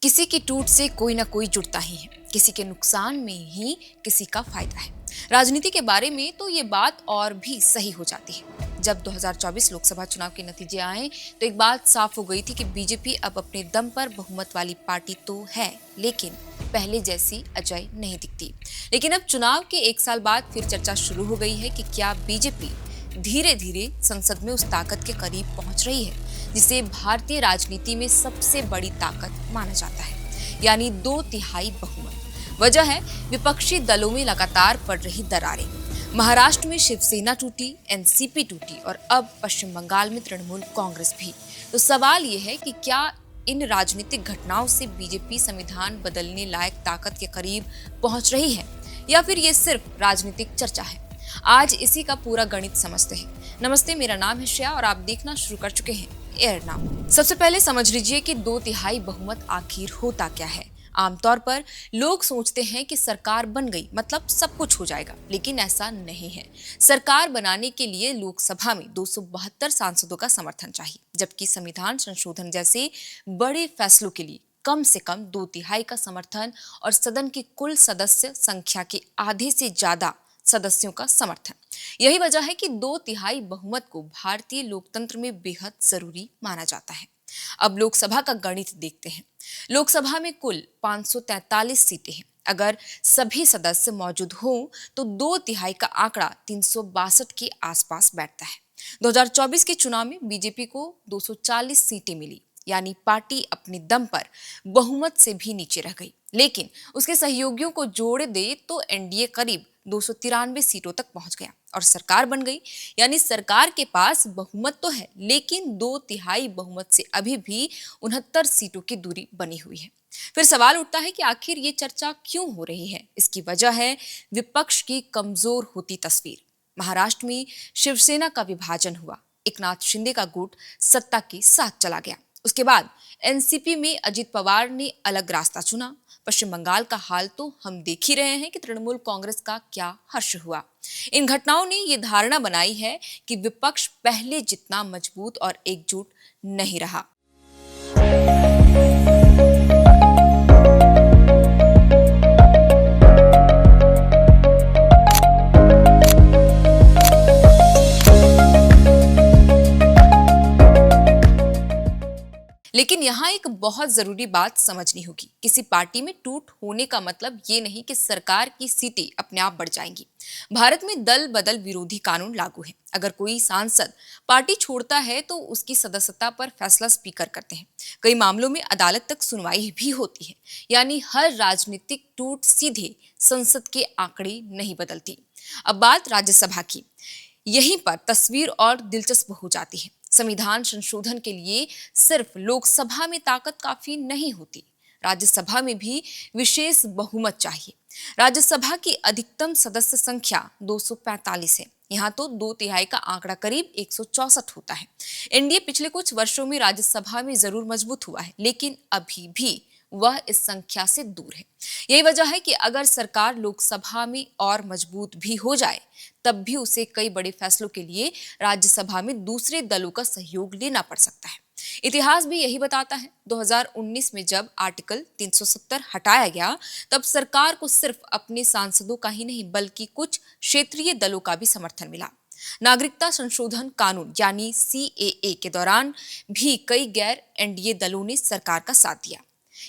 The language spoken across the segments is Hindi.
किसी की टूट से कोई ना कोई जुड़ता ही है, किसी के नुकसान में ही किसी का फायदा है। राजनीति के बारे में तो ये बात और भी सही हो जाती है। जब 2024 लोकसभा चुनाव के नतीजे आए तो एक बात साफ हो गई थी कि बीजेपी अब अपने दम पर बहुमत वाली पार्टी तो है, लेकिन पहले जैसी अजय नहीं दिखती। लेकिन अब चुनाव के एक साल बाद फिर चर्चा शुरू हो गई है कि क्या बीजेपी धीरे धीरे संसद में उस ताकत के करीब पहुंच रही है जिसे भारतीय राजनीति में सबसे बड़ी ताकत माना जाता है, यानी 2/3 बहुमत। वजह है विपक्षी दलों में लगातार पड़ रही दरारें। महाराष्ट्र में शिवसेना टूटी, एनसीपी टूटी और अब पश्चिम बंगाल में तृणमूल कांग्रेस भी। तो सवाल यह है कि क्या इन राजनीतिक घटनाओं से बीजेपी संविधान बदलने लायक ताकत के करीब पहुंच रही है या फिर ये सिर्फ राजनीतिक चर्चा है। आज इसी का पूरा गणित समझते हैं। नमस्ते, मेरा नाम है श्रेया और आप देखना शुरू कर चुके हैं एयर नाउ। सबसे पहले समझ लीजिए कि 2/3 बहुमत आखिर होता क्या है। आमतौर पर लोग सोचते हैं कि सरकार बन गई मतलब सब कुछ हो जाएगा, लेकिन ऐसा नहीं है। सरकार बनाने के लिए लोकसभा में 272 सांसदों का समर्थन चाहिए, जबकि संविधान संशोधन जैसे बड़े फैसलों के लिए कम से कम 2/3 का समर्थन और सदन की कुल सदस्य संख्या के आधे से ज्यादा सदस्यों का समर्थन। यही वजह है कि 2/3 बहुमत को भारतीय लोकतंत्र में बेहद जरूरी माना जाता है। अब लोकसभा का गणित देखते हैं। लोकसभा में कुल 543 सीटें हैं। अगर सभी सदस्य मौजूद हों तो 2/3 का आंकड़ा 362 के आसपास बैठता है। 2024 के चुनाव में बीजेपी को 240 सीटें मिली, यानी पार्टी अपने दम पर बहुमत से भी नीचे रह गई। लेकिन उसके सहयोगियों को जोड़ दे तो एनडीए करीब 293 सीटों तक पहुंच गया और सरकार बन गई। यानी सरकार के पास बहुमत तो है, लेकिन 2/3 बहुमत से अभी भी 69 सीटों की दूरी बनी हुई है। फिर सवाल उठता है कि आखिर ये चर्चा क्यों हो रही है। इसकी वजह है विपक्ष की कमजोर होती तस्वीर। महाराष्ट्र में शिवसेना का विभाजन हुआ, एकनाथ शिंदे का गुट सत्ता के साथ चला गया। उसके बाद एनसीपी में अजित पवार ने अलग रास्ता चुना। पश्चिम बंगाल का हाल तो हम देख ही रहे हैं कि तृणमूल कांग्रेस का क्या हश्र हुआ। इन घटनाओं ने ये धारणा बनाई है कि विपक्ष पहले जितना मजबूत और एकजुट नहीं रहा। लेकिन यहाँ एक बहुत जरूरी बात समझनी होगी। किसी पार्टी में टूट होने का मतलब ये नहीं कि सरकार की सीटें अपने आप बढ़ जाएंगी। भारत में दल बदल विरोधी कानून लागू है। अगर कोई सांसद पार्टी छोड़ता है तो उसकी सदस्यता पर फैसला स्पीकर करते हैं। कई मामलों में अदालत तक सुनवाई भी होती है। यानी हर राजनीतिक टूट सीधे संसद के आंकड़े नहीं बदलती। अब बात राज्यसभा की। यहीं पर तस्वीर और दिलचस्प हो जाती है। संविधान संशोधन के लिए सिर्फ लोकसभा में ताकत काफी नहीं होती, राज्यसभा में भी विशेष बहुमत चाहिए। राज्यसभा की अधिकतम सदस्य संख्या 245 है। यहाँ तो 2/3 का आंकड़ा करीब 164 होता है। एनडीए पिछले कुछ वर्षों में राज्यसभा में जरूर मजबूत हुआ है, लेकिन अभी भी वह इस संख्या से दूर है। यही वजह है कि अगर सरकार लोकसभा में और मजबूत भी हो जाए, तब भी उसे कई बड़े फैसलों के लिए राज्यसभा में दूसरे दलों का सहयोग लेना पड़ सकता है। इतिहास भी यही बताता है। 2019 में जब आर्टिकल 370 हटाया गया, तब सरकार को सिर्फ अपने सांसदों का ही नहीं बल्कि कुछ क्षेत्रीय दलों का भी समर्थन मिला। नागरिकता संशोधन कानून यानी सीएए के दौरान भी कई गैर एनडीए दलों ने सरकार का साथ दिया।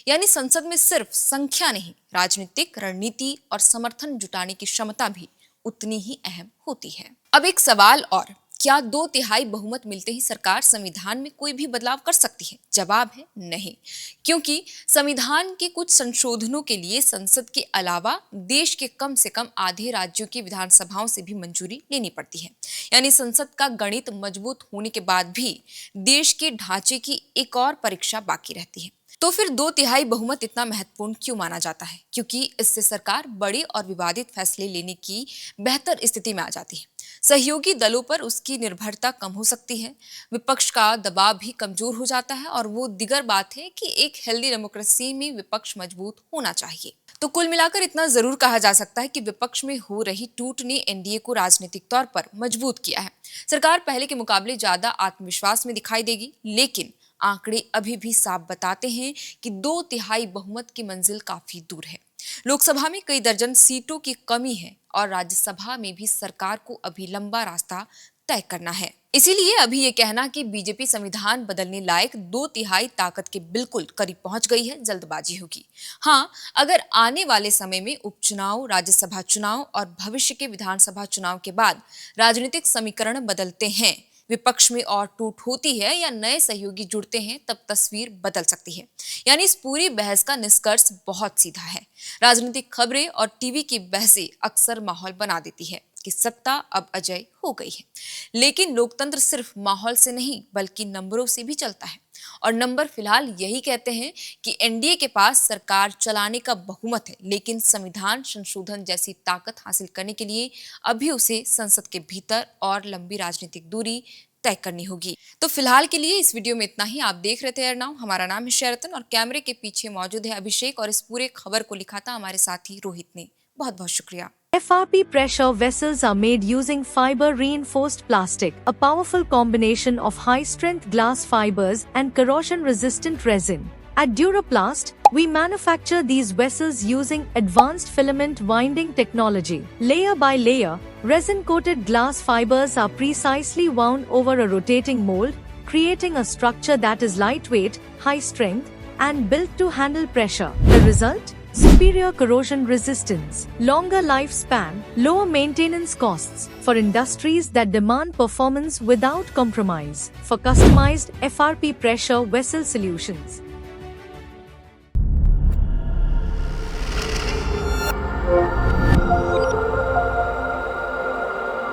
यानी संसद में सिर्फ संख्या नहीं, राजनीतिक रणनीति और समर्थन जुटाने की क्षमता भी उतनी ही अहम होती है। अब एक सवाल और, क्या 2/3 बहुमत मिलते ही सरकार संविधान में कोई भी बदलाव कर सकती है? जवाब है नहीं, क्योंकि संविधान के कुछ संशोधनों के लिए संसद के अलावा देश के कम से कम आधे राज्यों की विधानसभाओं से भी मंजूरी लेनी पड़ती है। यानी संसद का गणित मजबूत होने के बाद भी देश के ढांचे की एक और परीक्षा बाकी रहती है। तो फिर 2/3 बहुमत इतना महत्वपूर्ण क्यों माना जाता है? क्योंकि इससे सरकार बड़े और विवादित फैसले लेने की बेहतर स्थिति में आ जाती है। सहयोगी दलों पर उसकी निर्भरता कम हो सकती है, विपक्ष का दबाव भी कमजोर हो जाता है और वो दिगर बात है कि एक हेल्दी डेमोक्रेसी में विपक्ष मजबूत होना चाहिए। तो कुल मिलाकर इतना जरूर कहा जा सकता है कि विपक्ष में हो रही टूट ने एनडीए को राजनीतिक तौर पर मजबूत किया है। सरकार पहले के मुकाबले ज्यादा आत्मविश्वास में दिखाई देगी, लेकिन आंकड़े अभी भी साफ बताते हैं कि 2/3 बहुमत की मंजिल काफी दूर है। लोकसभा में कई दर्जन सीटों की कमी है और राज्यसभा में भी सरकार को अभी लंबा रास्ता तय करना है। इसीलिए अभी ये कहना कि बीजेपी संविधान बदलने लायक 2/3 ताकत के बिल्कुल करीब पहुंच गई है, जल्दबाजी होगी। हाँ, अगर आने वाले समय में उपचुनाव, राज्यसभा चुनाव और भविष्य के विधानसभा चुनाव के बाद राजनीतिक समीकरण बदलते हैं, विपक्ष में और टूट होती है या नए सहयोगी जुड़ते हैं, तब तस्वीर बदल सकती है। यानी इस पूरी बहस का निष्कर्ष बहुत सीधा है। राजनीतिक खबरें और टीवी की बहसें अक्सर माहौल बना देती है कि सत्ता अब अजय हो गई है, लेकिन लोकतंत्र सिर्फ माहौल से नहीं बल्कि नंबरों से भी चलता है। और नंबर फिलहाल यही कहते हैं कि एनडीए के पास सरकार चलाने का बहुमत है, लेकिन संविधान संशोधन जैसी ताकत हासिल करने के लिए अभी उसे संसद के भीतर और लंबी राजनीतिक दूरी तय करनी होगी। तो फिलहाल के लिए इस वीडियो में इतना ही। आप देख रहे थे एयरनाउ, हमारा नाम है शेरतन और कैमरे के पीछे मौजूद है अभिषेक और इस पूरे खबर को लिखा था हमारे साथी रोहित ने। बहुत बहुत शुक्रिया। FRP pressure vessels are made using fiber-reinforced plastic, a powerful combination of high-strength glass fibers and corrosion-resistant resin. At Duraplast, we manufacture these vessels using advanced filament winding technology. Layer by layer, resin-coated glass fibers are precisely wound over a rotating mold, creating a structure that is lightweight, high-strength, and built to handle pressure. The result? Superior corrosion resistance, longer lifespan, lower maintenance costs for industries that demand performance without compromise. For customized FRP pressure vessel solutions,